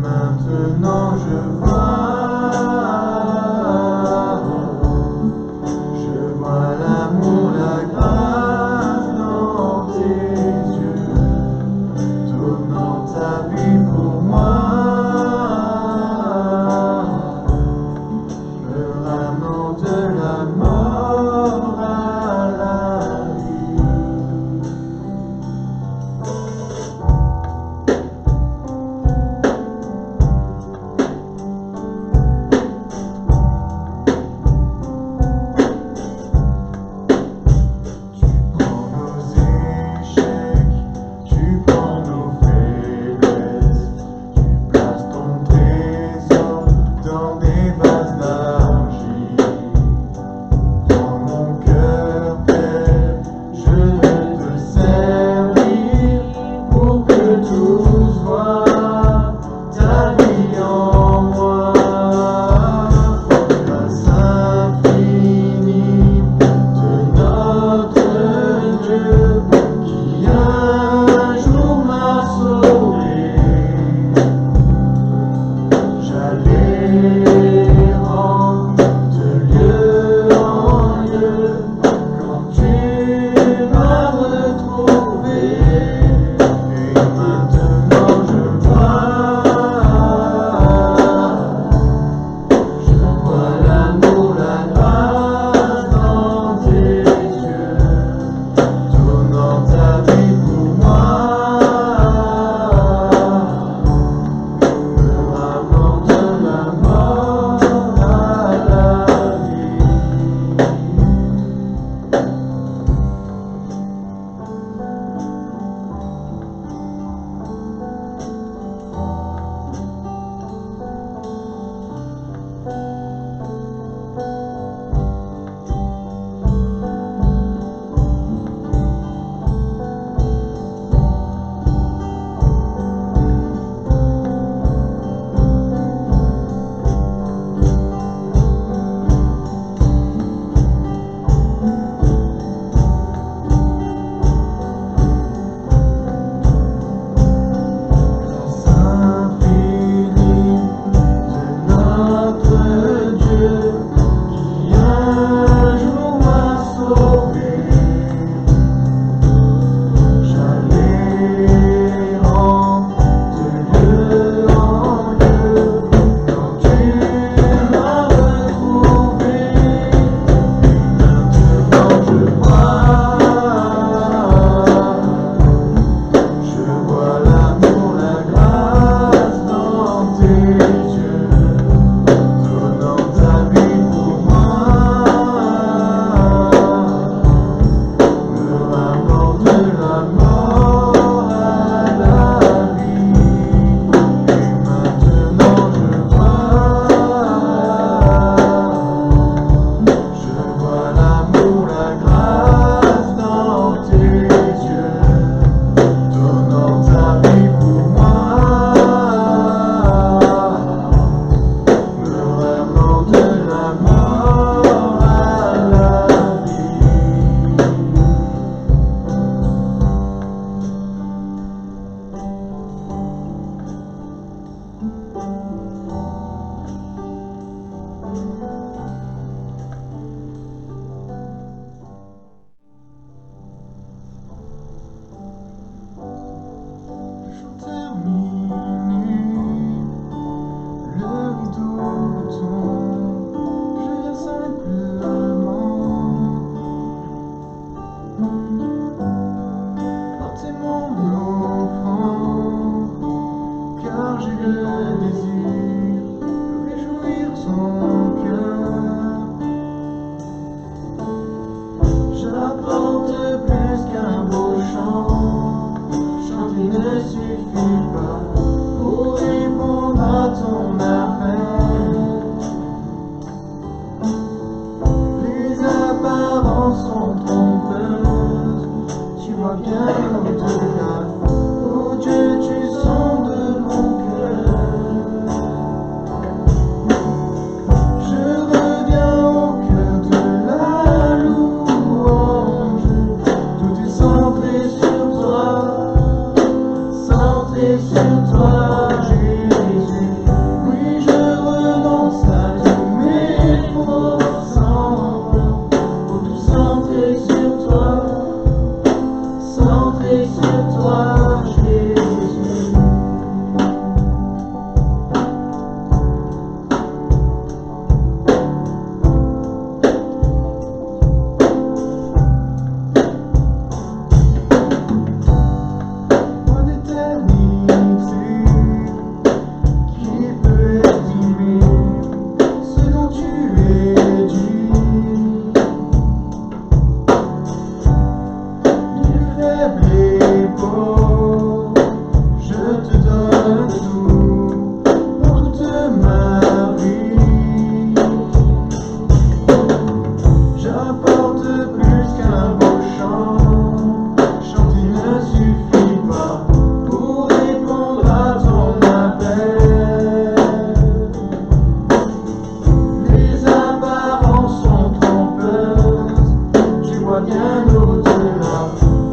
Maintenant je vois ne suffit pas pour répondre à ton appel. Les apparences sont trompeuses, tu vois bien au-delà. Oh Dieu, tu sondes mon cœur. Je reviens au cœur de la louange. Tout est centré sur toi, Jésus. Oui, je renonce à tous mes faux semblants pour tout centrer sur toi, centré sur toi, Jésus. Mon éternité qui peut estimer ce dont tu es digne. Nul faible et pauvre, je te donne tout pour toute ma vie. J'apporte plus qu'un beau chant, chanter ne suffit pas pour répondre à ton appel. Les apparences sont trompeuses, tu vois bien au-delà.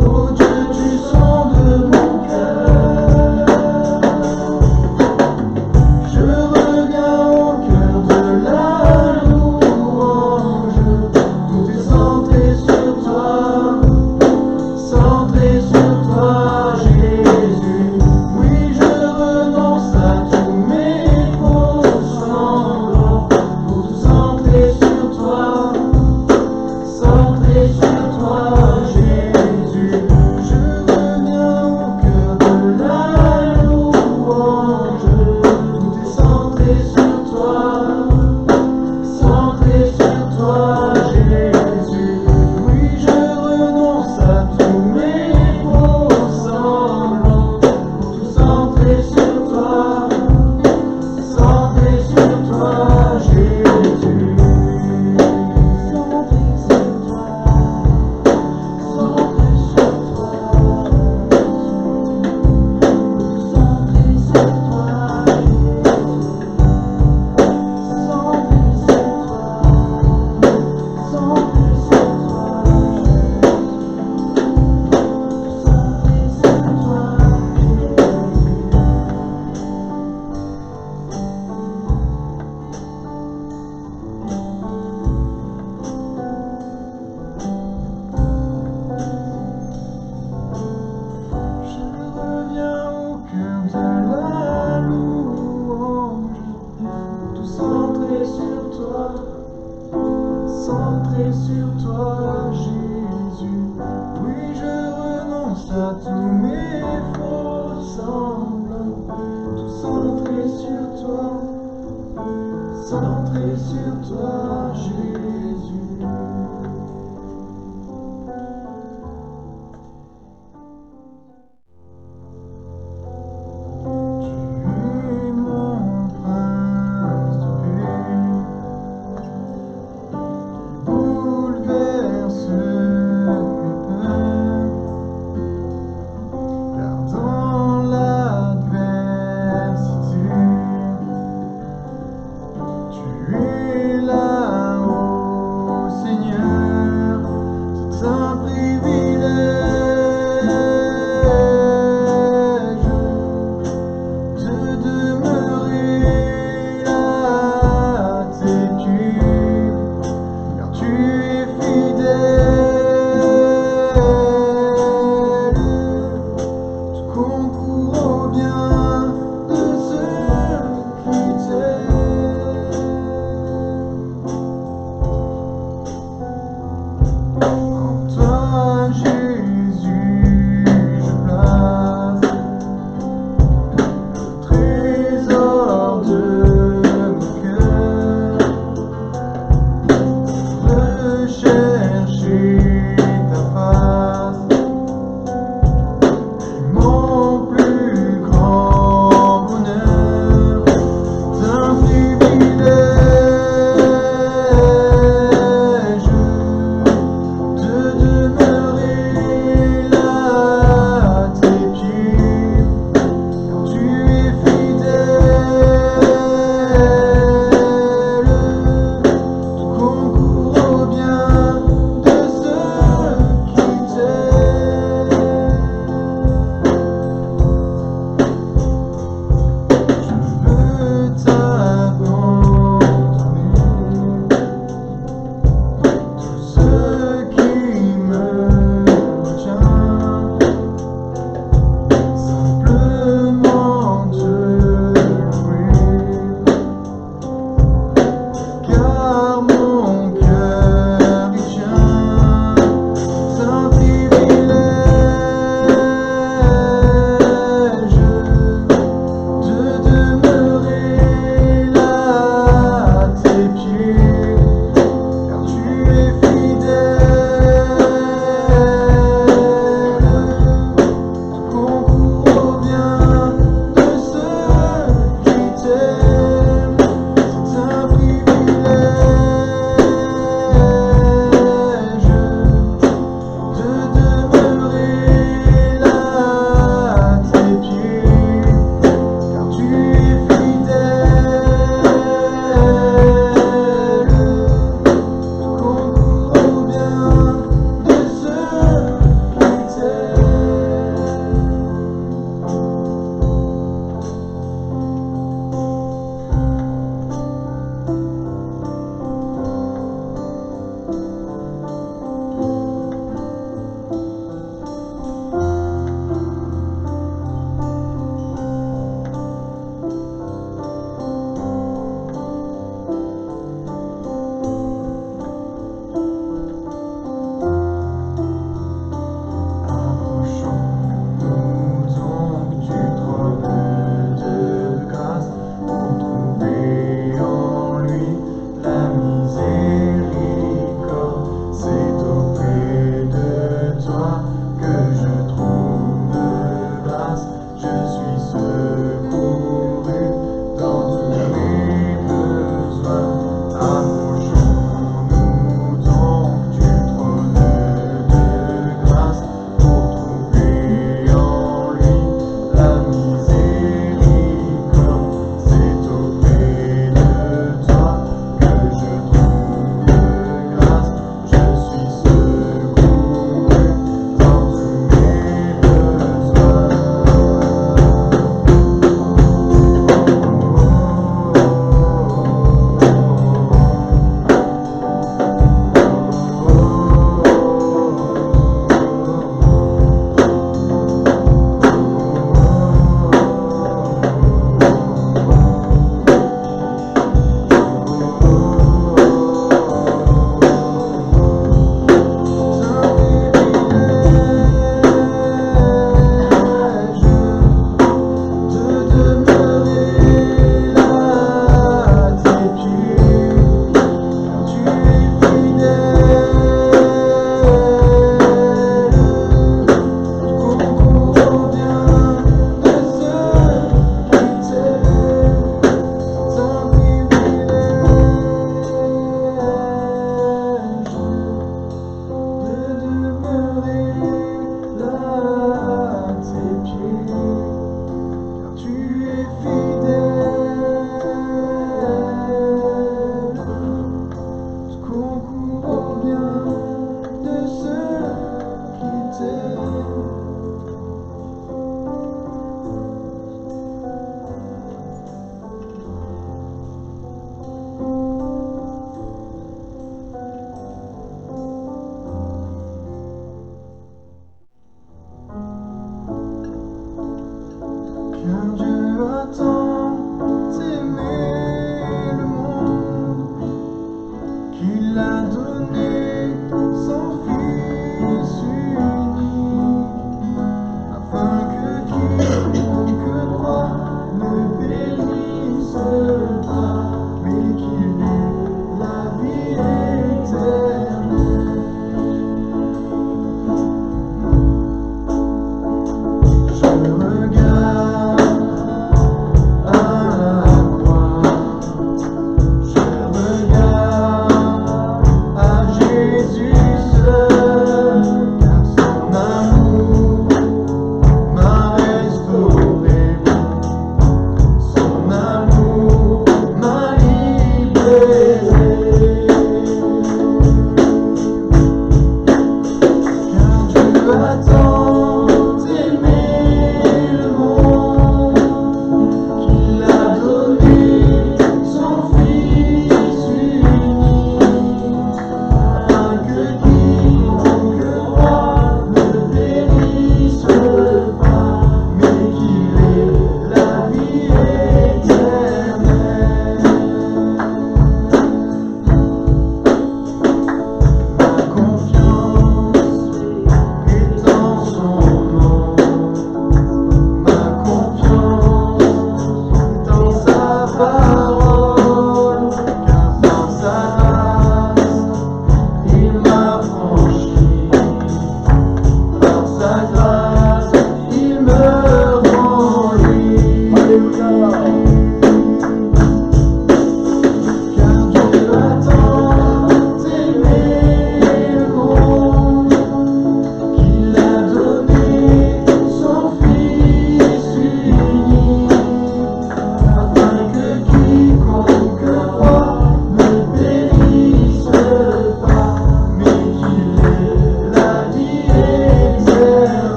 Oh Dieu, tu sondes mon cœur. Je reviens au cœur de la louange. Tout est centré sur toi, Jésus. Oui, je renonce à tous mes faux semblants pour tout centrer sur toi, Jésus. Je reviens au cœur de la louange. Tout est centré sur toi, Jésus. Oui, je renonce à tous mes faux semblants pour tout centrer sur toi, Jésus. Centré sur toi, Jésus. Oui, je renonce à tous mes faux semblants. Tout centré sur toi, Jésus. Tu es là-haut.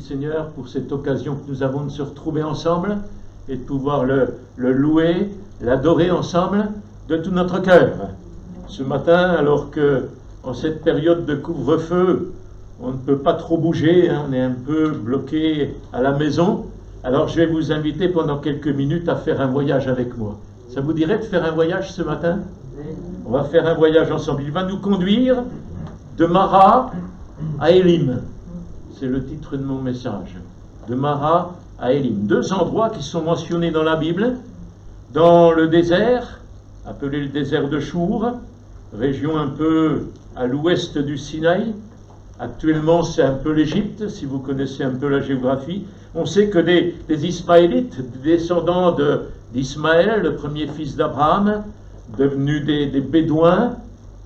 Seigneur pour cette occasion que nous avons de se retrouver ensemble et de pouvoir le louer, l'adorer ensemble de tout notre cœur. Ce matin, alors que en cette période de couvre-feu, on ne peut pas trop bouger, on est un peu bloqué à la maison, alors je vais vous inviter pendant quelques minutes à faire un voyage avec moi. Ça vous dirait de faire un voyage ce matin? On va faire un voyage ensemble. Il va nous conduire de Mara à Élim. C'est le titre de mon message. De Mara à Élim. 2 endroits qui sont mentionnés dans la Bible. Dans le désert, appelé le désert de Chour, région un peu à l'ouest du Sinaï. Actuellement, c'est un peu l'Égypte, si vous connaissez un peu la géographie. On sait que des Ismaélites, descendants d'Ismaël, le premier fils d'Abraham, devenus des Bédouins,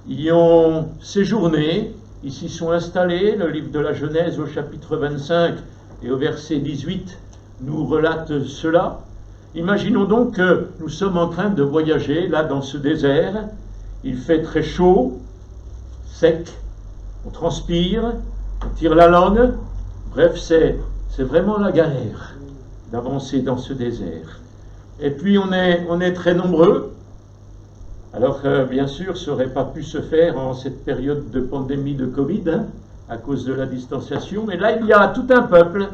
y ont séjourné, ils s'y sont installés. Le livre de la Genèse au chapitre 25 et au verset 18 nous relate cela. Imaginons donc que nous sommes en train de voyager là dans ce désert. Il fait très chaud, sec, on transpire, on tire la langue. Bref, c'est vraiment la galère d'avancer dans ce désert. Et puis on est très nombreux. Alors bien sûr, ça n'aurait pas pu se faire en cette période de pandémie de Covid, à cause de la distanciation. Mais là, il y a tout un peuple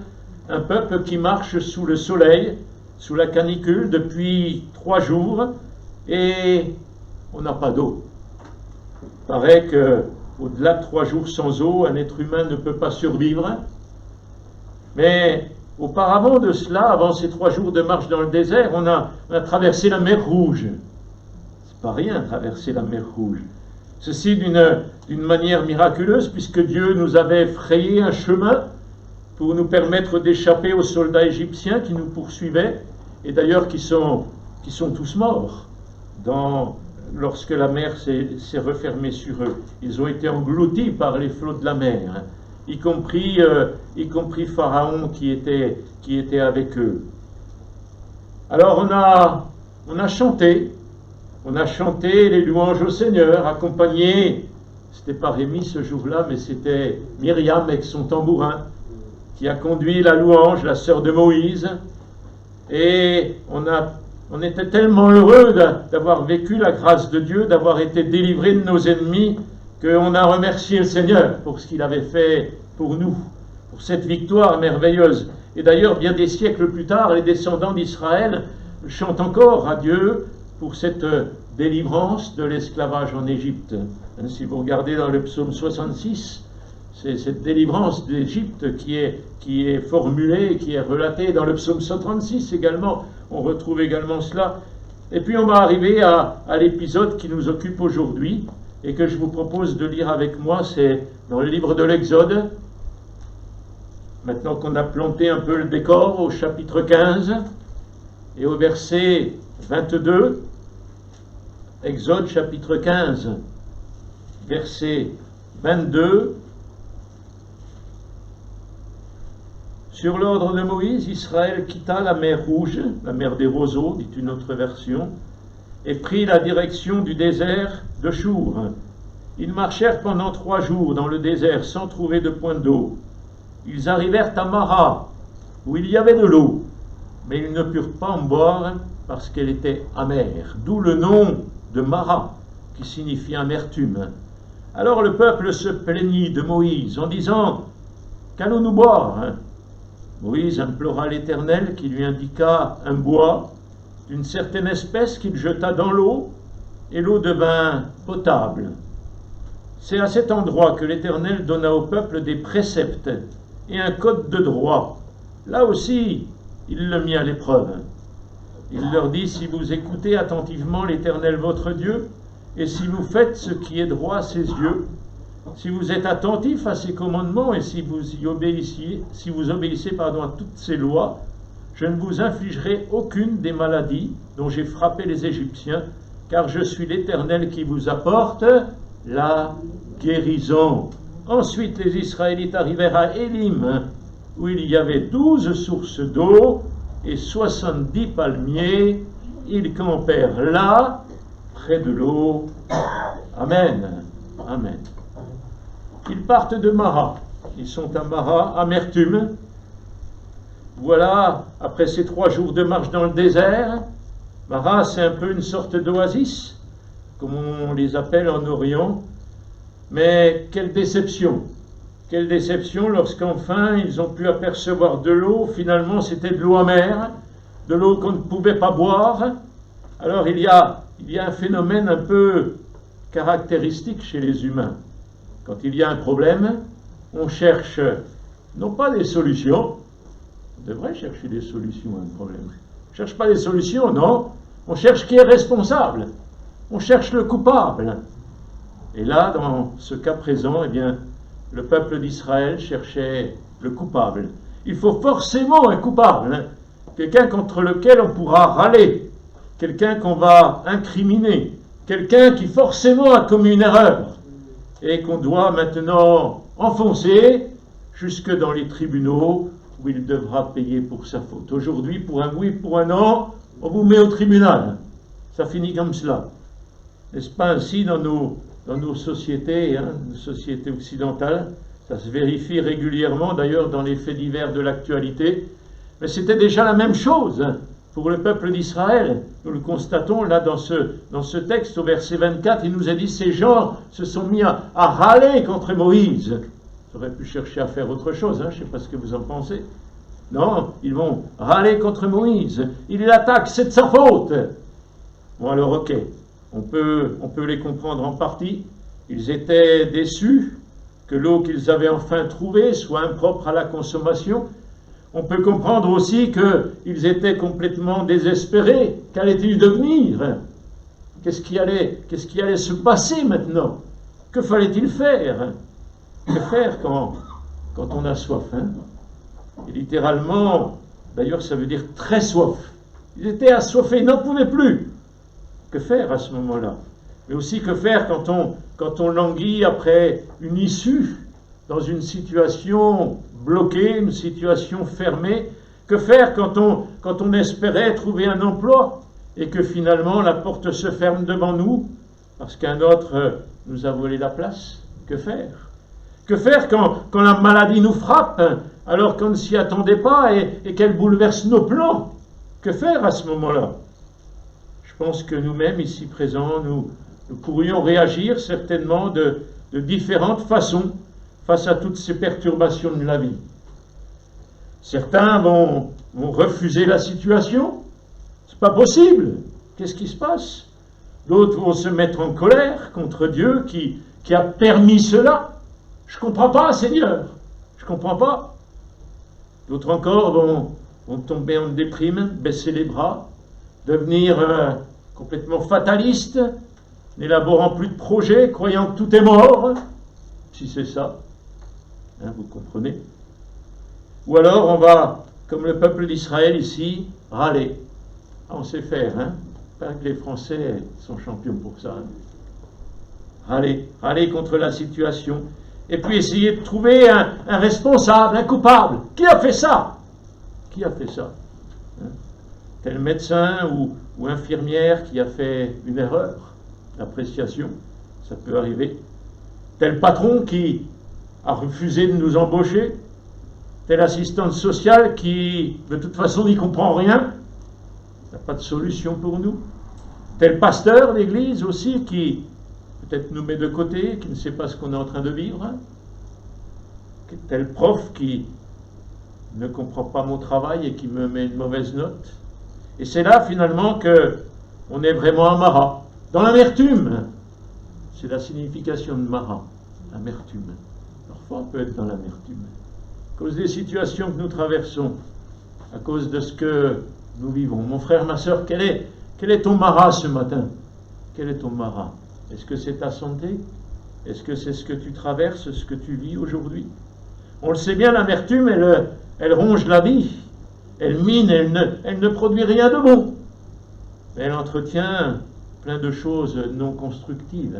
qui marche sous le soleil, sous la canicule depuis 3 jours, et on n'a pas d'eau. Il paraît qu'au-delà de 3 jours sans eau, un être humain ne peut pas survivre. Mais auparavant de cela, avant ces 3 jours de marche dans le désert, on a traversé la mer Rouge. C'est pas rien, traverser la mer Rouge. Ceci d'une manière miraculeuse, puisque Dieu nous avait frayé un chemin pour nous permettre d'échapper aux soldats égyptiens qui nous poursuivaient, et d'ailleurs qui sont tous morts lorsque la mer s'est refermée sur eux. Ils ont été engloutis par les flots de la mer, y compris Pharaon qui était avec eux. Alors on a chanté les louanges au Seigneur, accompagné, c'était pas Rémi ce jour-là, mais c'était Myriam avec son tambourin, qui a conduit la louange, la sœur de Moïse, et on était tellement heureux d'avoir vécu la grâce de Dieu, d'avoir été délivrés de nos ennemis, qu'on a remercié le Seigneur pour ce qu'il avait fait pour nous, pour cette victoire merveilleuse. Et d'ailleurs, bien des siècles plus tard, les descendants d'Israël chantent encore à Dieu pour cette délivrance de l'esclavage en Égypte. Si vous regardez dans le psaume 66, c'est cette délivrance d'Égypte qui est formulée, qui est relatée dans le psaume 136 également. On retrouve également cela. Et puis on va arriver à l'épisode qui nous occupe aujourd'hui et que je vous propose de lire avec moi. C'est dans le livre de l'Exode. Maintenant qu'on a planté un peu le décor au chapitre 15 et au verset 22. Exode chapitre 15, verset 22. Sur l'ordre de Moïse, Israël quitta la mer Rouge, la mer des roseaux, dit une autre version, et prit la direction du désert de Chour. Ils marchèrent pendant 3 jours dans le désert sans trouver de point d'eau. Ils arrivèrent à Mara, où il y avait de l'eau, mais ils ne purent pas en boire parce qu'elle était amère, d'où le nom de Mara, qui signifie amertume. Alors le peuple se plaignit de Moïse en disant « Qu'allons-nous boire ?» Moïse implora l'Éternel qui lui indiqua un bois d'une certaine espèce qu'il jeta dans l'eau, et l'eau devint potable. C'est à cet endroit que l'Éternel donna au peuple des préceptes et un code de droit. Là aussi, il le mit à l'épreuve. Il leur dit, si vous écoutez attentivement l'Éternel votre Dieu, et si vous faites ce qui est droit à ses yeux, si vous êtes attentifs à ses commandements et si vous obéissez à toutes ses lois, je ne vous infligerai aucune des maladies dont j'ai frappé les Égyptiens, car je suis l'Éternel qui vous apporte la guérison. Ensuite, les Israélites arrivèrent à Élim, où il y avait 12 sources d'eau et 70 palmiers. Ils campèrent là, près de l'eau. Amen. Amen. Ils partent de Mara. Ils sont à Mara, amertume. voilà, après ces 3 jours de marche dans le désert, Mara, c'est un peu une sorte d'oasis, comme on les appelle en Orient. Mais quelle déception! Quelle déception lorsqu'enfin ils ont pu apercevoir de l'eau. Finalement, c'était de l'eau amère, de l'eau qu'on ne pouvait pas boire. Alors il y a un phénomène un peu caractéristique chez les humains. Quand il y a un problème, on cherche non pas des solutions, on devrait chercher des solutions à un problème. On ne cherche pas des solutions, non. On cherche qui est responsable. On cherche le coupable. Et là, dans ce cas présent, eh bien, le peuple d'Israël cherchait le coupable. Il faut forcément un coupable, quelqu'un contre lequel on pourra râler, quelqu'un qu'on va incriminer, quelqu'un qui forcément a commis une erreur et qu'on doit maintenant enfoncer jusque dans les tribunaux où il devra payer pour sa faute. Aujourd'hui, pour un oui, pour un non, on vous met au tribunal. Ça finit comme cela. N'est-ce pas ainsi dans nos sociétés, nos sociétés occidentales? Ça se vérifie régulièrement, d'ailleurs, dans les faits divers de l'actualité. Mais c'était déjà la même chose pour le peuple d'Israël. Nous le constatons là dans ce texte, au verset 24, il nous a dit, ces gens se sont mis à râler contre Moïse. Ils auraient pu chercher à faire autre chose, je ne sais pas ce que vous en pensez. Non, ils vont râler contre Moïse. Il l'attaque, c'est de sa faute. Bon alors, ok, on peut les comprendre en partie. Ils étaient déçus que l'eau qu'ils avaient enfin trouvée soit impropre à la consommation. On peut comprendre aussi qu'ils étaient complètement désespérés. Qu'allait-il devenir? Qu'est-ce qui allait se passer maintenant? Que fallait-il faire? Que faire quand on a soif, Et littéralement, d'ailleurs ça veut dire très soif. Ils étaient assoiffés, ils n'en pouvaient plus. Que faire à ce moment-là? Mais aussi que faire quand on languit après une issue dans une situation bloquée, une situation fermée? Que faire quand on espérait trouver un emploi et que finalement la porte se ferme devant nous parce qu'un autre nous a volé la place? Que faire? Que faire quand la maladie nous frappe alors qu'on ne s'y attendait pas et qu'elle bouleverse nos plans? Que faire à ce moment-là? Je pense que nous-mêmes, ici présents, nous pourrions réagir certainement de différentes façons face à toutes ces perturbations de la vie. Certains vont refuser la situation. C'est pas possible. Qu'est-ce qui se passe? D'autres vont se mettre en colère contre Dieu qui a permis cela. Je comprends pas, Seigneur. Je comprends pas. D'autres encore vont tomber en déprime, baisser les bras, devenir complètement fatalistes, n'élaborant plus de projets, croyant que tout est mort. Si c'est ça, vous comprenez. Ou alors on va, comme le peuple d'Israël ici, râler. On sait faire, Pas que les Français sont champions pour ça. Râler contre la situation. Et puis essayer de trouver un responsable, un coupable. Qui a fait ça? Qui a fait ça? Tel médecin ou infirmière qui a fait une erreur d'appréciation, ça peut arriver. Tel patron qui a refusé de nous embaucher. Telle assistante sociale qui, de toute façon, n'y comprend rien. n'a pas de solution pour nous. Tel pasteur d'église aussi qui peut-être nous met de côté, qui ne sait pas ce qu'on est en train de vivre. Tel prof qui ne comprend pas mon travail et qui me met une mauvaise note. Et c'est là finalement qu'on est vraiment à Mara, dans l'amertume. C'est la signification de Mara, l'amertume. Parfois on peut être dans l'amertume. À cause des situations que nous traversons, à cause de ce que nous vivons. Mon frère, ma soeur, quel est ton Mara ce matin? Quel est ton Mara? Est-ce que c'est ta santé? Est-ce que c'est ce que tu traverses, ce que tu vis aujourd'hui? On le sait bien, l'amertume, elle ronge la vie. Elle mine, elle ne produit rien de bon. Mais elle entretient plein de choses non constructives.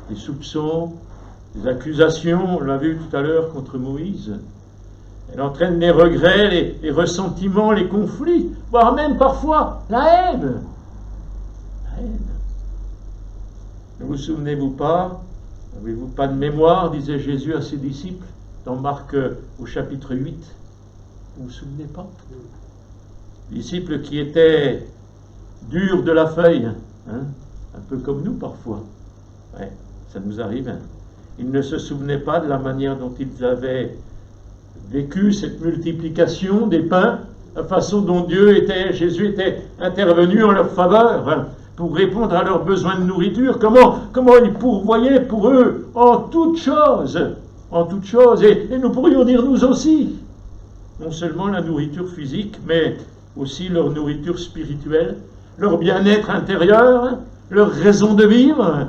Des soupçons, des accusations, on l'a vu tout à l'heure contre Moïse. Elle entraîne les regrets, les ressentiments, les conflits, voire même parfois la haine. La haine. Ne vous souvenez-vous pas, n'avez-vous pas de mémoire, disait Jésus à ses disciples, dans Marc au chapitre 8. Vous vous souvenez pas? Disciples qui étaient durs de la feuille, hein, un peu comme nous parfois. Ouais, ça nous arrive. Hein. Ils ne se souvenaient pas de la manière dont ils avaient vécu cette multiplication des pains, la façon dont Jésus était intervenu en leur faveur, hein, pour répondre à leurs besoins de nourriture, comment il pourvoyait pour eux en toutes choses, et nous pourrions dire nous aussi, non seulement la nourriture physique, mais aussi leur nourriture spirituelle, leur bien-être intérieur, leur raison de vivre.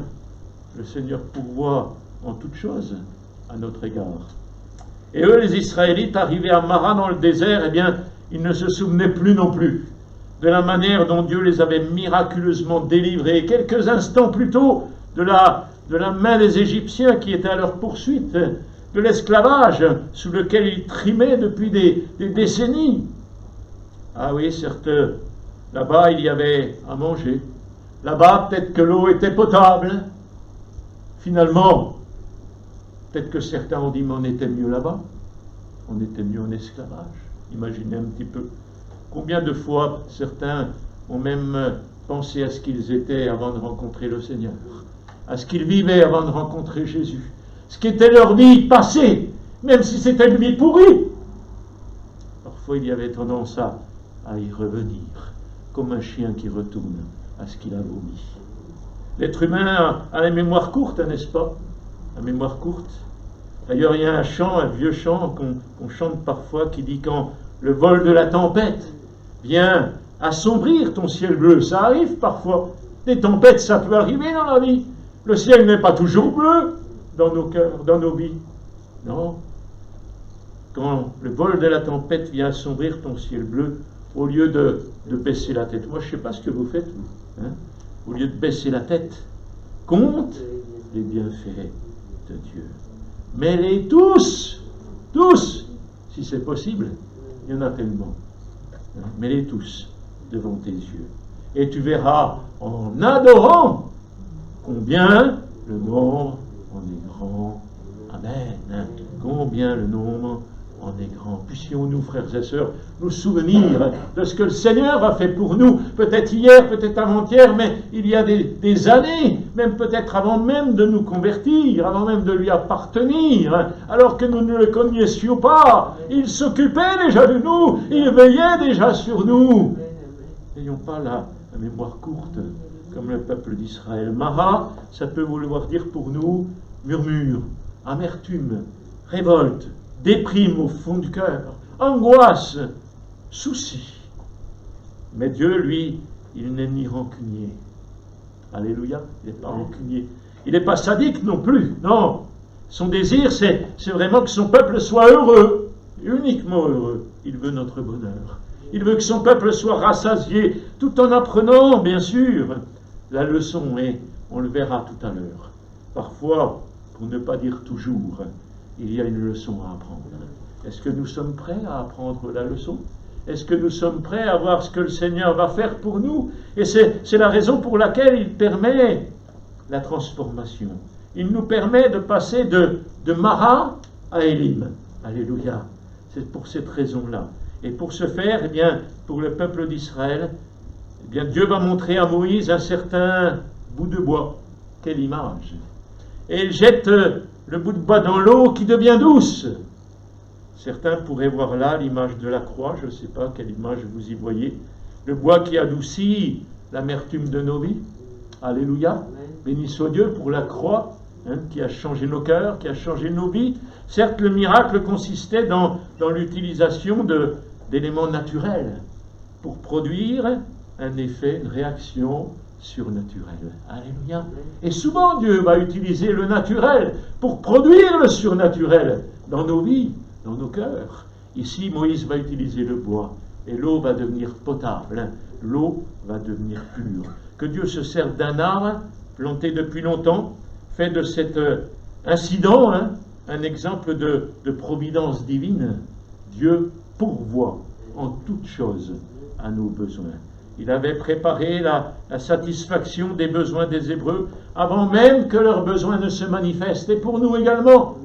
Le Seigneur pourvoit en toutes choses à notre égard. Et eux, les Israélites, arrivés à Mara dans le désert, eh bien, ils ne se souvenaient plus non plus de la manière dont Dieu les avait miraculeusement délivrés, quelques instants plus tôt, de la main des Égyptiens qui étaient à leur poursuite, de l'esclavage sous lequel ils trimaient depuis des décennies. Ah oui, certes, là-bas il y avait à manger. Là-bas, peut-être que l'eau était potable. Finalement, peut-être que certains ont dit, mais on était mieux là-bas. On était mieux en esclavage. Imaginez un petit peu. Combien de fois certains ont même pensé à ce qu'ils étaient avant de rencontrer le Seigneur, à ce qu'ils vivaient avant de rencontrer Jésus, ce qu'était leur vie passée, même si c'était une vie pourrie. Parfois, il y avait tendance à y revenir, comme un chien qui retourne à ce qu'il a vomi. L'être humain a la mémoire courte, n'est-ce pas? La mémoire courte. D'ailleurs, il y a un chant, un vieux chant qu'on chante parfois qui dit quand le vol de la tempête vient assombrir ton ciel bleu. Ça arrive parfois. Des tempêtes, ça peut arriver dans la vie. Le ciel n'est pas toujours bleu dans nos cœurs, dans nos vies. Non. Quand le vol de la tempête vient assombrir ton ciel bleu, au lieu de baisser la tête, moi je ne sais pas ce que vous faites, vous, hein, au lieu de baisser la tête, compte les bienfaits de Dieu. Mets-les tous, si c'est possible, il y en a tellement. Hein, mets-les tous devant tes yeux. Et tu verras en adorant combien le nombre en est grand. Amen. Hein, combien le nombre en est grand. Puissions-nous, frères et sœurs, nous souvenir de ce que le Seigneur a fait pour nous, peut-être hier, peut-être avant-hier, mais il y a des années, même peut-être avant même de nous convertir, avant même de lui appartenir, alors que nous ne le connaissions pas. Il s'occupait déjà de nous, il veillait déjà sur nous. N'ayons pas la mémoire courte, comme le peuple d'Israël. Mara, ça peut vouloir dire pour nous murmure, amertume, révolte, déprime au fond du cœur, angoisse, souci. Mais Dieu, lui, il n'est ni rancunier. Alléluia, il n'est pas rancunier. Il n'est pas sadique non plus, non. Son désir, c'est vraiment que son peuple soit heureux, uniquement heureux. Il veut notre bonheur. Il veut que son peuple soit rassasié, tout en apprenant, bien sûr, la leçon. Et on le verra tout à l'heure. Parfois, pour ne pas dire toujours, il y a une leçon à apprendre. Est-ce que nous sommes prêts à apprendre la leçon? Est-ce que nous sommes prêts à voir ce que le Seigneur va faire pour nous? Et c'est la raison pour laquelle il permet la transformation. Il nous permet de passer de Mara à Élim. Alléluia. C'est pour cette raison-là. Et pour ce faire, eh bien, pour le peuple d'Israël, eh bien, Dieu va montrer à Moïse un certain bout de bois. Quelle image! Et il jette le bout de bois dans l'eau qui devient douce. Certains pourraient voir là l'image de la croix, je ne sais pas quelle image vous y voyez. Le bois qui adoucit l'amertume de nos vies. Alléluia. Béni soit Dieu pour la croix, hein, qui a changé nos cœurs, qui a changé nos vies. Certes, le miracle consistait dans l'utilisation d'éléments naturels pour produire un effet, une réaction surnaturelle. Alléluia. Et souvent, Dieu va utiliser le naturel pour produire le surnaturel dans nos vies, dans nos cœurs. Ici, Moïse va utiliser le bois et l'eau va devenir potable. L'eau va devenir pure. Que Dieu se serve d'un arbre planté depuis longtemps, fait de cet incident un exemple de providence divine. Dieu pourvoit en toutes choses à nos besoins. Il avait préparé la satisfaction des besoins des Hébreux avant même que leurs besoins ne se manifestent. Et pour nous également,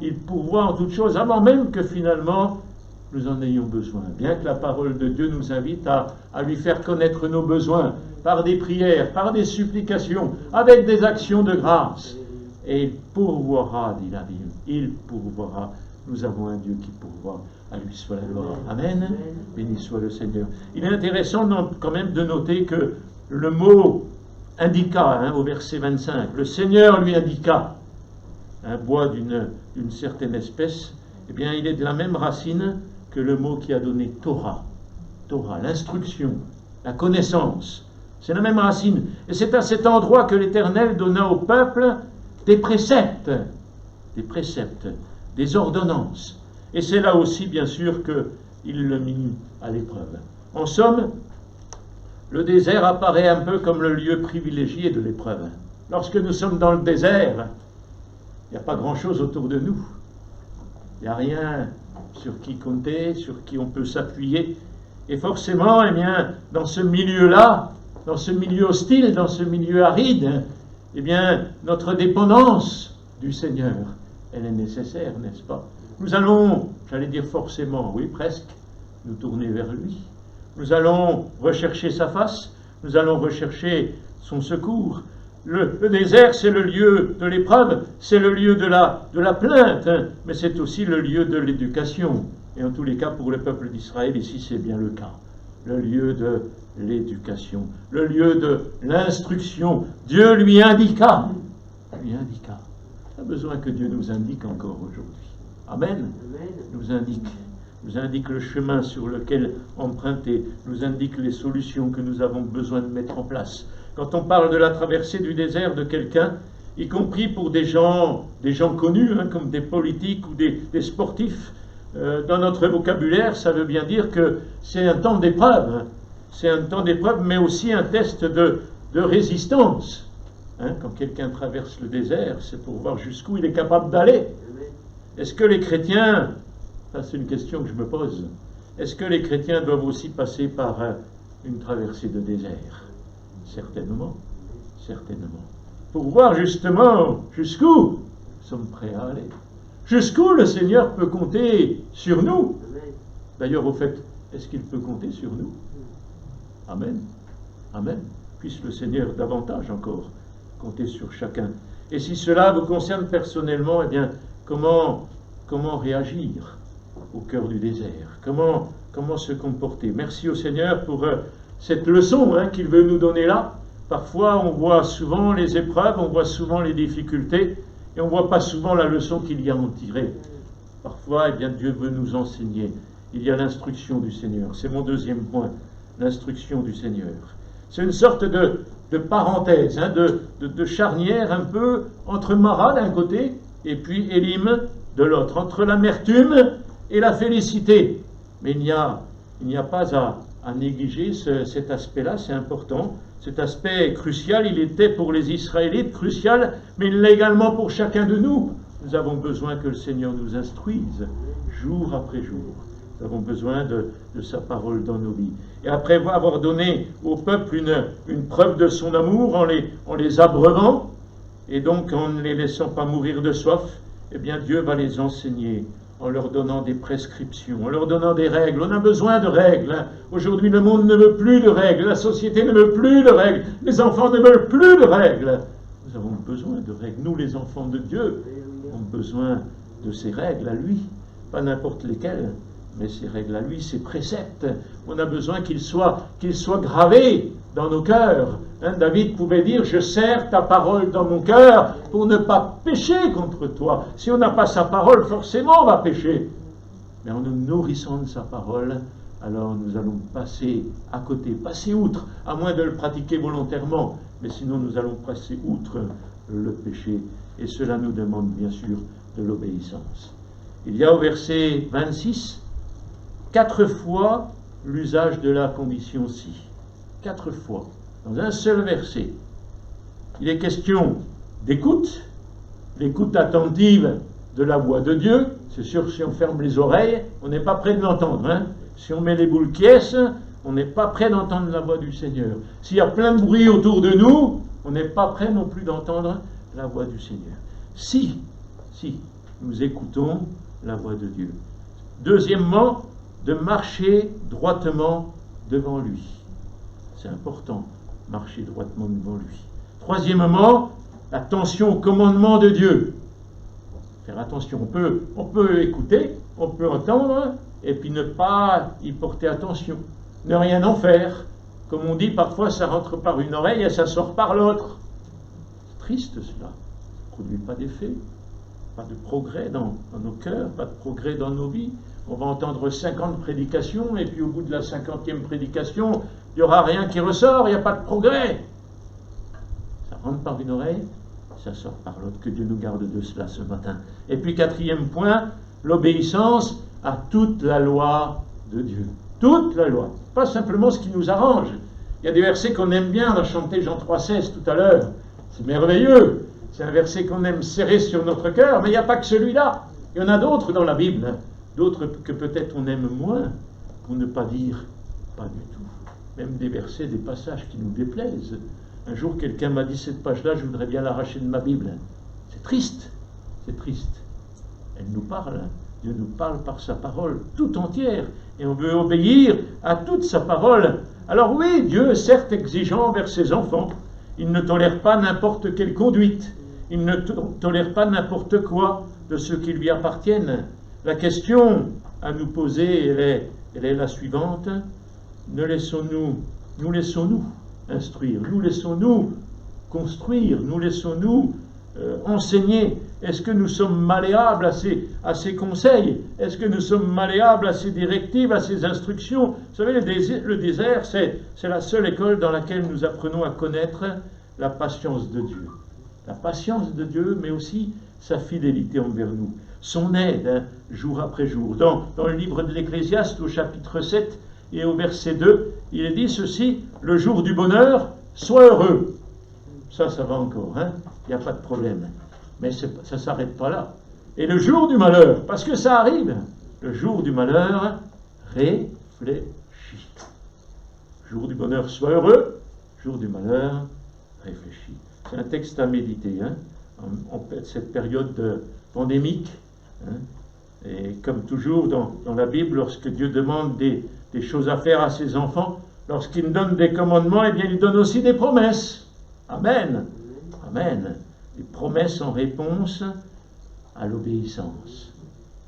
il pourvoit en toutes choses avant même que finalement nous en ayons besoin. Bien que la parole de Dieu nous invite à lui faire connaître nos besoins par des prières, par des supplications, avec des actions de grâce. Et il pourvoira, dit la Bible, il pourvoira. Nous avons un Dieu qui pourvoit. À lui soit la gloire. Amen. Béni soit le Seigneur. Il est intéressant quand même de noter que le mot indiqua, au verset 25, le Seigneur lui indiqua un bois d'une certaine espèce, eh bien il est de la même racine que le mot qui a donné Torah. Torah, l'instruction, la connaissance. C'est la même racine. Et c'est à cet endroit que l'Éternel donna au peuple des préceptes, des ordonnances. Et c'est là aussi, bien sûr, qu'il le mit à l'épreuve. En somme, le désert apparaît un peu comme le lieu privilégié de l'épreuve. Lorsque nous sommes dans le désert, il n'y a pas grand-chose autour de nous. Il n'y a rien sur qui compter, sur qui on peut s'appuyer. Et forcément, eh bien, dans ce milieu-là, dans ce milieu hostile, dans ce milieu aride, eh bien, notre dépendance du Seigneur, elle est nécessaire, n'est-ce pas? Nous allons, j'allais dire forcément, oui presque, nous tourner vers lui. Nous allons rechercher sa face, nous allons rechercher son secours. Le désert, c'est le lieu de l'épreuve, c'est le lieu de la plainte, mais c'est aussi le lieu de l'éducation. Et en tous les cas, pour le peuple d'Israël, ici, c'est bien le cas. Le lieu de l'éducation, le lieu de l'instruction. Dieu lui indiqua. Lui indiqua. On a besoin que Dieu nous indique encore aujourd'hui. Amen. Nous indique le chemin sur lequel emprunter, nous indique les solutions que nous avons besoin de mettre en place. Quand on parle de la traversée du désert de quelqu'un, y compris pour des gens connus, comme des politiques ou des sportifs, dans notre vocabulaire, ça veut bien dire que c'est un temps d'épreuve. C'est un temps d'épreuve, mais aussi un test de résistance. Quand quelqu'un traverse le désert, c'est pour voir jusqu'où il est capable d'aller. Est-ce que les chrétiens, ça c'est une question que je me pose, est-ce que les chrétiens doivent aussi passer par une traversée de désert? Certainement, certainement. Pour voir justement jusqu'où nous sommes prêts à aller. Jusqu'où le Seigneur peut compter sur nous. D'ailleurs, au fait, est-ce qu'il peut compter sur nous? Amen. Amen. Puisse le Seigneur davantage encore compter sur chacun. Et si cela vous concerne personnellement, eh bien, comment réagir au cœur du désert? Comment se comporter? Merci au Seigneur pour cette leçon qu'il veut nous donner là. Parfois, on voit souvent les épreuves, on voit souvent les difficultés, et on ne voit pas souvent la leçon qu'il y a à en tirer. Parfois, eh bien, Dieu veut nous enseigner. Il y a l'instruction du Seigneur. C'est mon deuxième point, l'instruction du Seigneur. C'est une sorte de parenthèse, de charnière un peu entre Mara d'un côté et puis Élim de l'autre, entre l'amertume et la félicité. Mais il n'y a pas à négliger cet aspect-là, c'est important. Cet aspect crucial, il était pour les Israélites crucial, mais il l'est également pour chacun de nous. Nous avons besoin que le Seigneur nous instruise jour après jour. Nous avons besoin de sa parole dans nos vies. Et après avoir donné au peuple une preuve de son amour en les abreuvant, et donc en ne les laissant pas mourir de soif, eh bien Dieu va les enseigner en leur donnant des prescriptions, en leur donnant des règles. On a besoin de règles. Aujourd'hui, le monde ne veut plus de règles, la société ne veut plus de règles, les enfants ne veulent plus de règles. Nous avons besoin de règles. Nous, les enfants de Dieu, avons besoin de ces règles à lui, pas n'importe lesquelles, mais ces règles à lui, ces préceptes. On a besoin qu'ils soient gravés dans nos cœurs. David pouvait dire « Je serre ta parole dans mon cœur pour ne pas pécher contre toi ». Si on n'a pas sa parole, forcément on va pécher. Mais en nous nourrissant de sa parole, alors nous allons passer à côté, passer outre, à moins de le pratiquer volontairement. Mais sinon nous allons passer outre le péché. Et cela nous demande bien sûr de l'obéissance. Il y a au verset 26, 4 fois l'usage de la condition « si ». 4 fois, dans un seul verset. Il est question d'écoute, l'écoute attentive de la voix de Dieu. C'est sûr que si on ferme les oreilles, on n'est pas prêt de l'entendre. Si on met les boules quiesces, on n'est pas prêt d'entendre la voix du Seigneur. S'il y a plein de bruit autour de nous, on n'est pas prêt non plus d'entendre la voix du Seigneur. Si nous écoutons la voix de Dieu. Deuxièmement, de marcher droitement devant lui. C'est important, marcher droitement devant lui. Troisièmement, attention au commandement de Dieu. Faire attention, on peut écouter, on peut entendre, et puis ne pas y porter attention. Ne rien en faire. Comme on dit, parfois ça rentre par une oreille et ça sort par l'autre. C'est triste cela. Ça ne produit pas d'effet. Pas de progrès dans nos cœurs, pas de progrès dans nos vies. On va entendre 50 prédications, et puis au bout de la 50e prédication, il n'y aura rien qui ressort, il n'y a pas de progrès. Ça rentre par une oreille, ça sort par l'autre. Que Dieu nous garde de cela ce matin. Et puis quatrième point, l'obéissance à toute la loi de Dieu. Toute la loi. Pas simplement ce qui nous arrange. Il y a des versets qu'on aime bien, on a chanté Jean 3,16 tout à l'heure. C'est merveilleux. C'est un verset qu'on aime serrer sur notre cœur, mais il n'y a pas que celui-là. Il y en a d'autres dans la Bible, hein. D'autres que peut-être on aime moins, pour ne pas dire pas du tout. Même des versets, des passages qui nous déplaisent. Un jour, quelqu'un m'a dit cette page-là, je voudrais bien l'arracher de ma Bible. C'est triste, c'est triste. Elle nous parle, hein. Dieu nous parle par sa parole tout entière, et on veut obéir à toute sa parole. Alors oui, Dieu est certes exigeant envers ses enfants. Il ne tolère pas n'importe quelle conduite. Il ne tolère pas n'importe quoi de ceux qui lui appartiennent. La question à nous poser, elle est la suivante. Nous laissons-nous instruire, nous laissons-nous construire, nous laissons-nous enseigner. Est-ce que nous sommes malléables à ces conseils? Est-ce que nous sommes malléables à ces directives, à ces instructions? Vous savez, le désert, c'est la seule école dans laquelle nous apprenons à connaître la patience de Dieu. La patience de Dieu, mais aussi sa fidélité envers nous. Son aide, hein, jour après jour. Dans le livre de l'Ecclésiaste, au chapitre 7 et au verset 2, il est dit ceci: le jour du bonheur, sois heureux. Ça va encore, hein, il n'y a pas de problème. Mais ça ne s'arrête pas là. Et le jour du malheur, parce que ça arrive, le jour du malheur, réfléchis. Jour du bonheur, sois heureux. Jour du malheur, réfléchis. C'est un texte à méditer, hein, en cette période pandémique. Hein, et comme toujours dans la Bible, lorsque Dieu demande des choses à faire à ses enfants, lorsqu'il donne des commandements, eh bien il donne aussi des promesses. Amen. Amen. Des promesses en réponse à l'obéissance.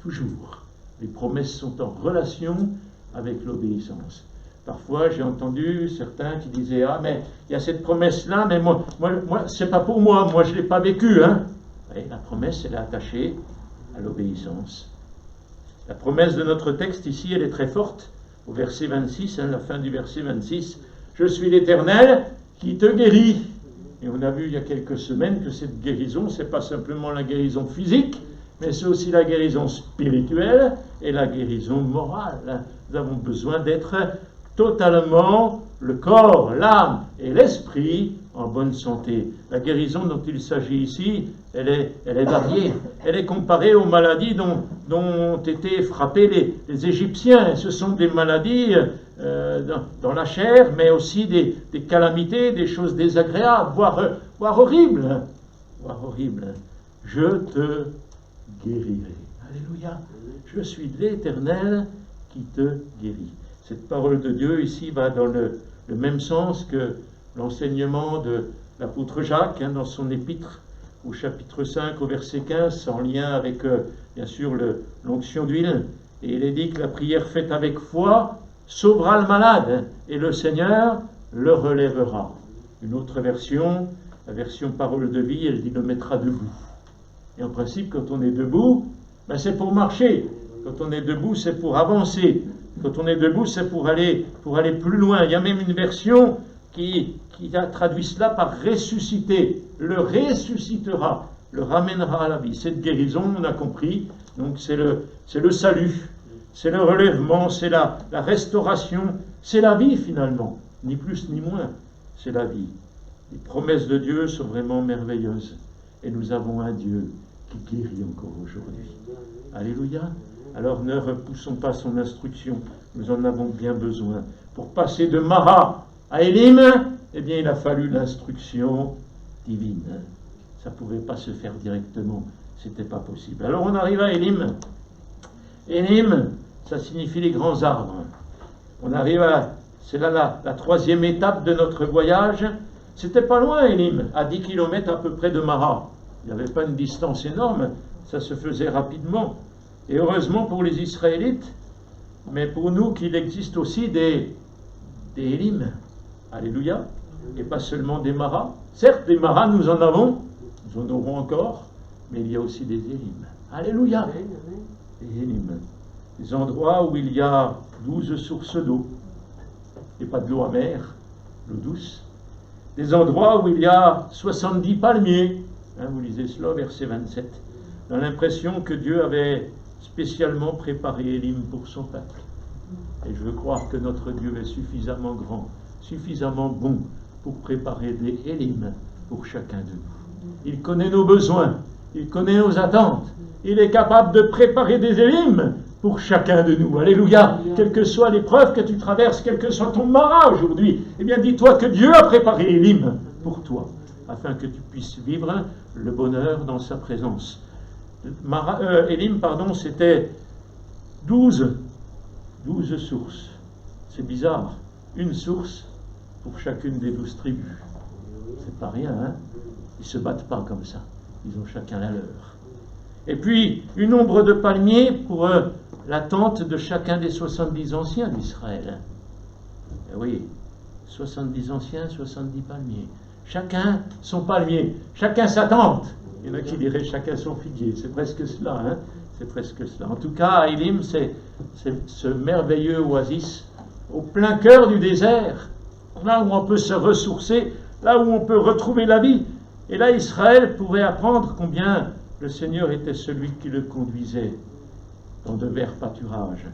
Toujours. Les promesses sont en relation avec l'obéissance. Parfois, j'ai entendu certains qui disaient: ah, mais il y a cette promesse-là, mais moi c'est pas pour moi, je ne l'ai pas vécue. Hein. Et la promesse, elle est attachée à l'obéissance. La promesse de notre texte ici, elle est très forte. Au verset 26, hein, la fin du verset 26, je suis l'Éternel qui te guérit. Et on a vu il y a quelques semaines que cette guérison, c'est pas simplement la guérison physique, mais c'est aussi la guérison spirituelle et la guérison morale. Nous avons besoin d'être totalement le corps, l'âme et l'esprit en bonne santé. La guérison dont il s'agit ici, elle est variée. Elle est comparée aux maladies dont ont été frappés les Égyptiens. Et ce sont des maladies dans la chair, mais aussi des calamités, des choses désagréables, voire horribles. Voire horribles. Je te guérirai. Alléluia. Je suis l'Éternel qui te guérit. Cette parole de Dieu ici va dans le même sens que l'enseignement de l'apôtre Jacques, hein, dans son épître au chapitre 5 au verset 15, en lien avec bien sûr l'onction d'huile. Et il est dit que la prière faite avec foi sauvera le malade, hein, et le Seigneur le relèvera. Une autre version, la version parole de vie, elle dit le mettra debout. Et en principe, quand on est debout, ben c'est pour marcher. Quand on est debout, c'est pour avancer. Quand on est debout, c'est pour aller plus loin. Il y a même une version qui a traduit cela par ressusciter. Le ressuscitera, le ramènera à la vie. Cette guérison, on a compris, donc c'est le salut, c'est le relèvement, c'est la restauration, c'est la vie finalement, ni plus ni moins, c'est la vie. Les promesses de Dieu sont vraiment merveilleuses et nous avons un Dieu qui guérit encore aujourd'hui. Alléluia. Alors ne repoussons pas son instruction, nous en avons bien besoin. Pour passer de Mara à Élim, eh bien il a fallu l'instruction divine. Ça ne pouvait pas se faire directement, c'était pas possible. Alors on arrive à Élim. Élim, ça signifie les grands arbres. On arrive à, c'est là la troisième étape de notre voyage. C'était pas loin, Élim, à 10 km à peu près de Mara. Il n'y avait pas une distance énorme, ça se faisait rapidement. Et heureusement pour les Israélites, mais pour nous qu'il existe aussi des Élim. Alléluia. Et pas seulement des Maras. Certes, des Maras, nous en avons, nous en aurons encore, mais il y a aussi des Élim. Alléluia. Des Élim. Des endroits où il y a 12 sources d'eau. Et pas de l'eau amère, l'eau douce. Des endroits où il y a 70 palmiers. Vous lisez cela, verset 27. On a l'impression que Dieu avait spécialement préparé Élim pour son peuple. Et je veux croire que notre Dieu est suffisamment grand, suffisamment bon pour préparer des Élim pour chacun de nous. Il connaît nos besoins, il connaît nos attentes. Il est capable de préparer des Élim pour chacun de nous. Alléluia. Quelle que soit l'épreuve que tu traverses, quel que soit ton Mara aujourd'hui, eh bien dis-toi que Dieu a préparé Élim pour toi, afin que tu puisses vivre le bonheur dans sa présence. Élim, c'était 12 sources. C'est bizarre. Une source pour chacune des 12 tribus. C'est pas rien, hein? Ils se battent pas comme ça. Ils ont chacun la leur. Et puis, une ombre de palmiers pour la tente de chacun des 70 anciens d'Israël. Et oui, 70 anciens, 70 palmiers. Chacun son palmier, chacun sa tente. Il y en a qui diraient chacun son figuier. C'est presque cela, hein? C'est presque cela. En tout cas, à Élim, c'est ce merveilleux oasis au plein cœur du désert, là où on peut se ressourcer, là où on peut retrouver la vie. Et là, Israël pouvait apprendre combien le Seigneur était celui qui le conduisait dans de verts pâturages,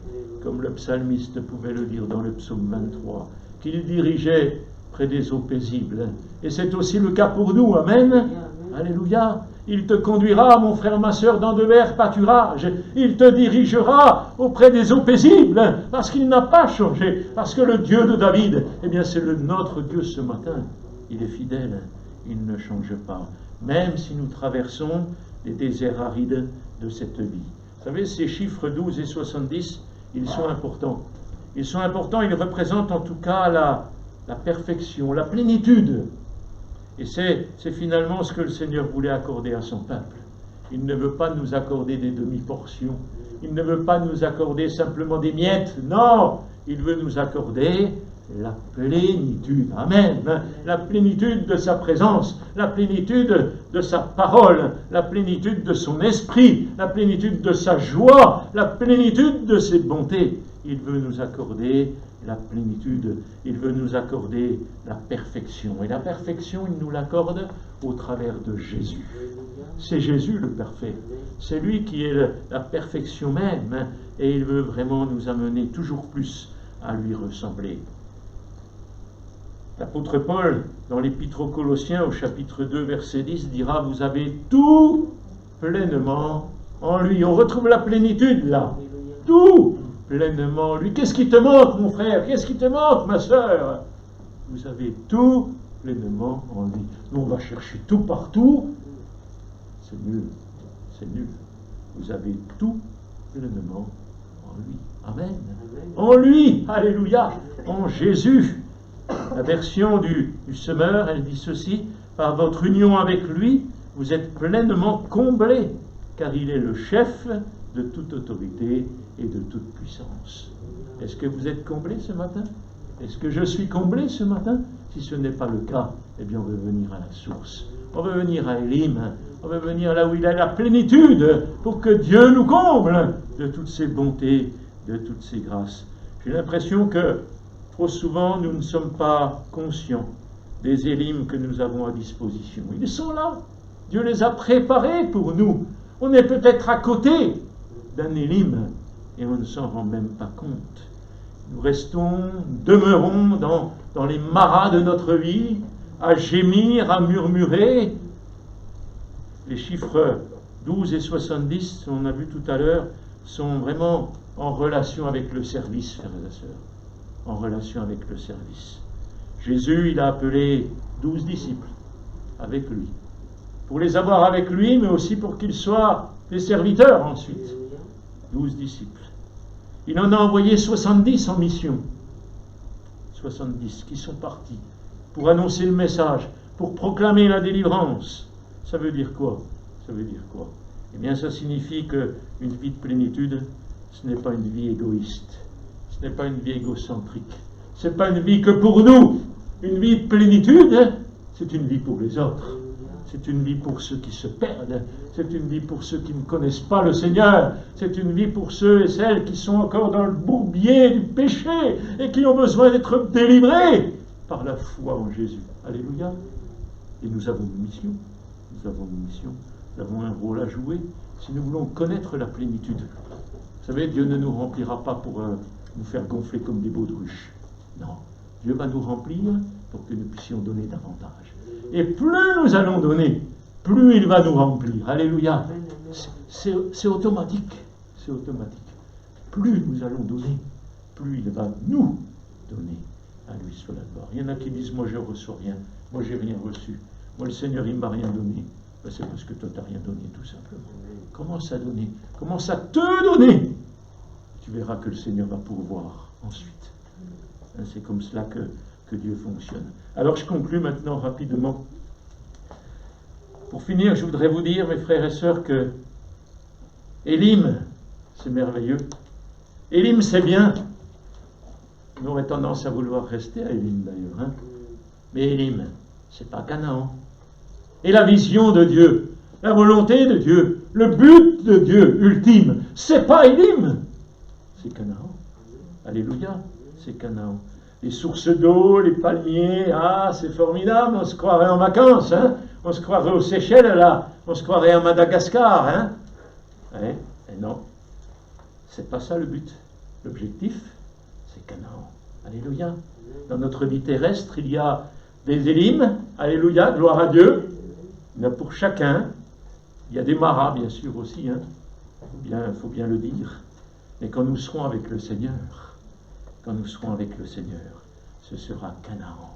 comme le psalmiste pouvait le dire dans le psaume 23, qu'il dirigeait près des eaux paisibles. Et c'est aussi le cas pour nous, amen. Alléluia. Il te conduira, mon frère, ma sœur, dans de verts pâturages. Il te dirigera auprès des eaux paisibles, parce qu'il n'a pas changé. Parce que le Dieu de David, eh bien, c'est notre Dieu ce matin. Il est fidèle, il ne change pas. Même si nous traversons les déserts arides de cette vie. Vous savez, ces chiffres 12 et 70, ils sont importants. Ils sont importants, ils représentent en tout cas la perfection, la plénitude. Et c'est finalement ce que le Seigneur voulait accorder à son peuple. Il ne veut pas nous accorder des demi-portions. Il ne veut pas nous accorder simplement des miettes. Non, il veut nous accorder la plénitude. Amen. La plénitude de sa présence, la plénitude de sa parole, la plénitude de son esprit, la plénitude de sa joie, la plénitude de ses bontés. Il veut nous accorder la plénitude, il veut nous accorder la perfection. Et la perfection, il nous l'accorde au travers de Jésus. C'est Jésus le parfait. C'est lui qui est la perfection même. Et il veut vraiment nous amener toujours plus à lui ressembler. L'apôtre Paul, dans l'Épître aux Colossiens, au chapitre 2, verset 10, dira « Vous avez tout pleinement en lui ». On retrouve la plénitude là. Tout pleinement en lui. Qu'est-ce qui te manque, mon frère? Qu'est-ce qui te manque, ma sœur? Vous avez tout pleinement en lui. Nous, on va chercher tout partout. C'est nul. C'est nul. Vous avez tout pleinement en lui. Amen. En lui. Alléluia. En Jésus. La version du semeur, elle dit ceci: par votre union avec lui, vous êtes pleinement comblés, car il est le chef de toute autorité et de toute puissance. Est-ce que vous êtes comblés ce matin? Est-ce que je suis comblé ce matin? Si ce n'est pas le cas, eh bien on veut venir à la source. On veut venir à Élim. On veut venir là où il a la plénitude, pour que Dieu nous comble de toutes ses bontés, de toutes ses grâces. J'ai l'impression que trop souvent, nous ne sommes pas conscients des Élim que nous avons à disposition. Ils sont là. Dieu les a préparés pour nous. On est peut-être à côté d'un Élim et on ne s'en rend même pas compte. Nous demeurons dans les maras de notre vie, à gémir, à murmurer. Les chiffres 12 et 70, on a vu tout à l'heure, sont vraiment en relation avec le service, frères et sœurs. En relation avec le service. Jésus, il a appelé 12 disciples avec lui. Pour les avoir avec lui, mais aussi pour qu'ils soient des serviteurs ensuite. 12 disciples. Il en a envoyé 70 en mission. 70 qui sont partis pour annoncer le message, pour proclamer la délivrance. Ça veut dire quoi? Ça veut dire quoi? Eh bien, ça signifie qu'une vie de plénitude, ce n'est pas une vie égoïste, ce n'est pas une vie égocentrique, ce n'est pas une vie que pour nous. Une vie de plénitude, c'est une vie pour les autres. C'est une vie pour ceux qui se perdent. C'est une vie pour ceux qui ne connaissent pas le Seigneur. C'est une vie pour ceux et celles qui sont encore dans le bourbier du péché et qui ont besoin d'être délivrés par la foi en Jésus. Alléluia. Et nous avons une mission. Nous avons une mission. Nous avons un rôle à jouer si nous voulons connaître la plénitude. Vous savez, Dieu ne nous remplira pas pour nous faire gonfler comme des baudruches. Non. Dieu va nous remplir pour que nous puissions donner davantage. Et plus nous allons donner, plus il va nous remplir. Alléluia. C'est automatique. C'est automatique. Plus nous allons donner, plus il va nous donner. À lui soit la gloire. Il y en a qui disent, moi je ne reçois rien. Moi j'ai rien reçu. Moi le Seigneur il ne m'a rien donné. Ben, c'est parce que toi tu n'as rien donné tout simplement. Commence à donner. Commence à te donner. Tu verras que le Seigneur va pourvoir ensuite. C'est comme cela que Dieu fonctionne. Alors je conclus maintenant rapidement. Pour finir, je voudrais vous dire, mes frères et sœurs, que Élim, c'est merveilleux. Élim, c'est bien. On aurait tendance à vouloir rester à Élim d'ailleurs. Mais Élim, c'est pas Canaan. Et la vision de Dieu, la volonté de Dieu, le but de Dieu ultime, c'est pas Élim, c'est Canaan. Alléluia, c'est Canaan. Les sources d'eau, les palmiers, c'est formidable, on se croirait en vacances, on se croirait aux Seychelles là, on se croirait à Madagascar, et non, c'est pas ça le but. L'objectif, c'est Canaan. Alléluia. Dans notre vie terrestre, il y a des Élim, alléluia, gloire à Dieu, il y en a pour chacun. Il y a des maras, bien sûr, aussi, il faut bien le dire. Mais quand nous serons avec le Seigneur, ce sera Canaan.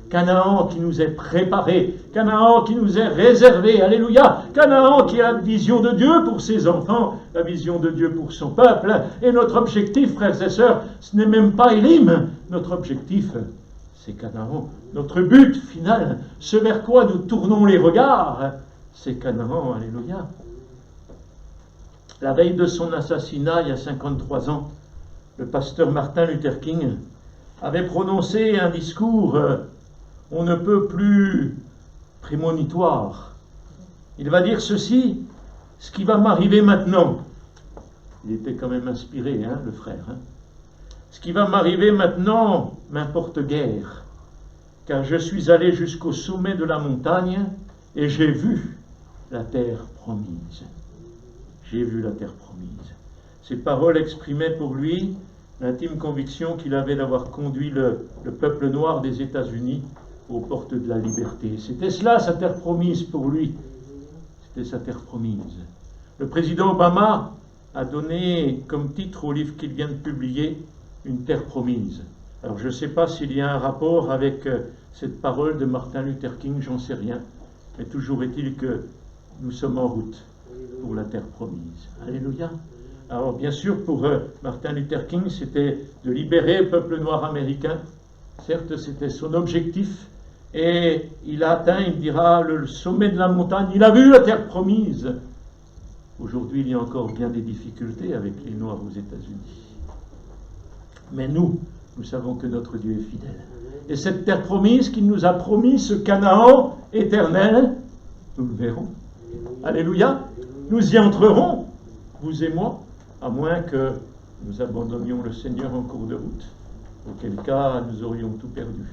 Canaan qui nous est préparé, Canaan qui nous est réservé, alléluia, Canaan qui a la vision de Dieu pour ses enfants, la vision de Dieu pour son peuple. Et notre objectif, frères et sœurs, ce n'est même pas Élim, notre objectif, c'est Canaan. Notre but final, ce vers quoi nous tournons les regards, c'est Canaan, alléluia. La veille de son assassinat, il y a 53 ans, le pasteur Martin Luther King avait prononcé un discours on ne peut plus prémonitoire. Il va dire ceci, ce qui va m'arriver maintenant. Il était quand même inspiré, le frère. Ce qui va m'arriver maintenant m'importe guère, car je suis allé jusqu'au sommet de la montagne et j'ai vu la terre promise. J'ai vu la terre promise. Ces paroles exprimaient pour lui l'intime conviction qu'il avait d'avoir conduit le peuple noir des États-Unis aux portes de la liberté. C'était cela, sa terre promise pour lui. C'était sa terre promise. Le président Obama a donné comme titre au livre qu'il vient de publier, Une terre promise. Alors je ne sais pas s'il y a un rapport avec cette parole de Martin Luther King, j'en sais rien. Mais toujours est-il que nous sommes en route pour la terre promise. Alléluia. Alors bien sûr, pour Martin Luther King, c'était de libérer le peuple noir américain. Certes, c'était son objectif. Et il a atteint, il dira, le sommet de la montagne. Il a vu la terre promise. Aujourd'hui, il y a encore bien des difficultés avec les Noirs aux États-Unis. Mais nous savons que notre Dieu est fidèle. Et cette terre promise qu'il nous a promis, ce Canaan éternel, nous le verrons. Alléluia. Nous y entrerons, vous et moi, à moins que nous abandonnions le Seigneur en cours de route, auquel cas nous aurions tout perdu.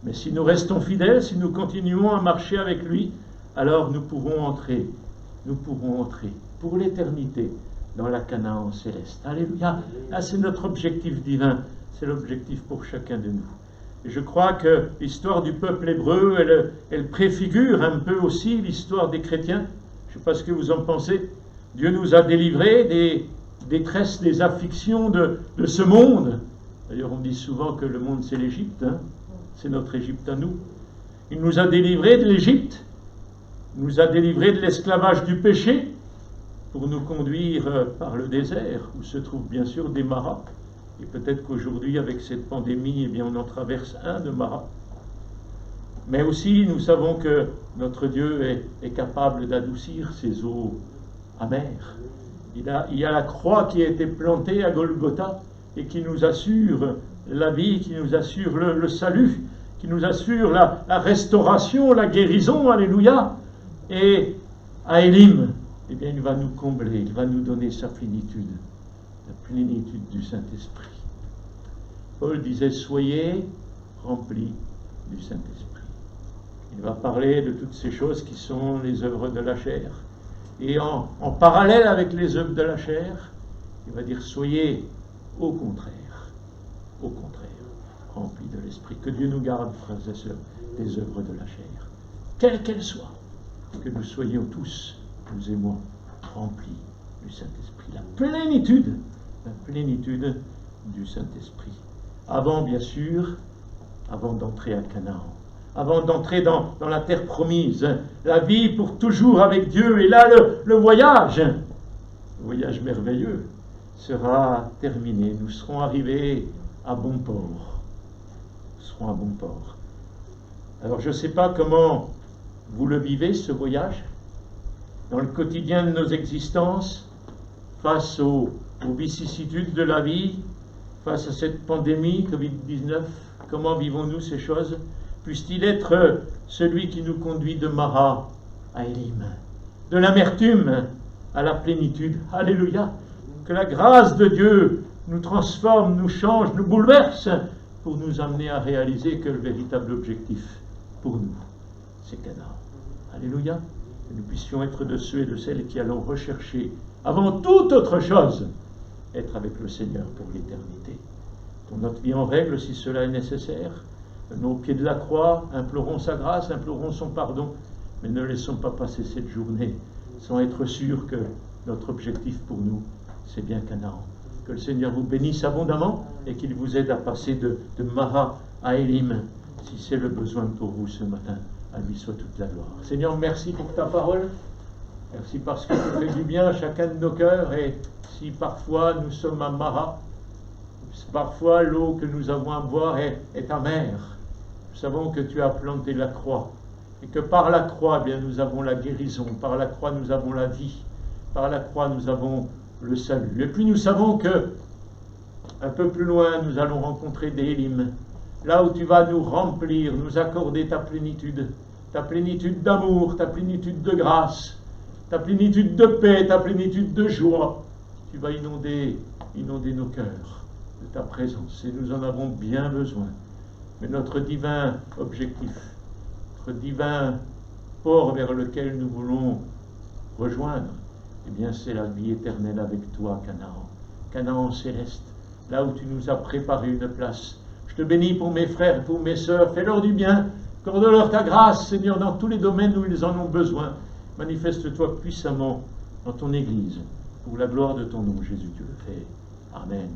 Mais si nous restons fidèles, si nous continuons à marcher avec lui, alors nous pourrons entrer pour l'éternité dans la Canaan céleste. Alléluia. C'est notre objectif divin, c'est l'objectif pour chacun de nous. Et je crois que l'histoire du peuple hébreu, elle préfigure un peu aussi l'histoire des chrétiens. Je ne sais pas ce que vous en pensez. Dieu nous a délivrés des détresses, des afflictions de ce monde. D'ailleurs, on dit souvent que le monde, c'est l'Égypte. C'est notre Égypte à nous. Il nous a délivrés de l'Égypte. Il nous a délivrés de l'esclavage du péché. pour nous conduire par le désert, où se trouvent bien sûr des maras. Et peut-être qu'aujourd'hui, avec cette pandémie, eh bien, on en traverse un de maras. Mais aussi, nous savons que notre Dieu est capable d'adoucir ces eaux amères. Il y a la croix qui a été plantée à Golgotha et qui nous assure la vie, qui nous assure le salut, qui nous assure la restauration, la guérison, alléluia. Et à Élim, eh bien, il va nous combler, il va nous donner sa plénitude, la plénitude du Saint-Esprit. Paul disait, soyez remplis du Saint-Esprit. Il va parler de toutes ces choses qui sont les œuvres de la chair. Et en parallèle avec les œuvres de la chair, il va dire, soyez au contraire, remplis de l'Esprit. Que Dieu nous garde, frères et sœurs, des œuvres de la chair, quelles qu'elles soient, que nous soyons tous, nous et moi, remplis du Saint-Esprit. La plénitude du Saint-Esprit. Avant, bien sûr, avant d'entrer à Canaan, avant d'entrer dans la terre promise, la vie pour toujours avec Dieu, et là le voyage merveilleux, sera terminé. Nous serons arrivés à bon port. Alors je ne sais pas comment vous le vivez, ce voyage, dans le quotidien de nos existences, face aux vicissitudes de la vie, face à cette pandémie Covid-19, comment vivons-nous ces choses? Puisse-t-il être celui qui nous conduit de Mara à Élim, de l'amertume à la plénitude. Alléluia! Que la grâce de Dieu nous transforme, nous change, nous bouleverse, pour nous amener à réaliser que le véritable objectif pour nous, c'est Canaan. Alléluia! Que nous puissions être de ceux et de celles qui allons rechercher, avant toute autre chose, être avec le Seigneur pour l'éternité. Pour notre vie en règle, si cela est nécessaire, nous au pied de la croix, implorons sa grâce, implorons son pardon, mais ne laissons pas passer cette journée sans être sûrs que notre objectif pour nous, c'est bien Canaan. Que le Seigneur vous bénisse abondamment et qu'il vous aide à passer de Mara à Élim, si c'est le besoin pour vous ce matin. À lui soit toute la gloire. Seigneur, merci pour ta parole. Merci parce que tu fais du bien à chacun de nos cœurs, et si parfois nous sommes à Mara, parfois l'eau que nous avons à boire est amère, nous savons que tu as planté la croix, et que par la croix, eh bien, nous avons la guérison, par la croix nous avons la vie, par la croix nous avons le salut. Et puis nous savons que un peu plus loin nous allons rencontrer des Élim, là où tu vas nous remplir, nous accorder ta plénitude d'amour, ta plénitude de grâce, ta plénitude de paix, ta plénitude de joie. Tu vas inonder nos cœurs de ta présence, et nous en avons bien besoin. Mais notre divin objectif, notre divin port vers lequel nous voulons rejoindre, eh bien c'est la vie éternelle avec toi, Canaan céleste, là où tu nous as préparé une place. Je te bénis pour mes frères, pour mes sœurs, fais-leur du bien, accorde-leur ta grâce, Seigneur, dans tous les domaines où ils en ont besoin. Manifeste-toi puissamment dans ton Église, pour la gloire de ton nom, Jésus, tu le fais. Amen.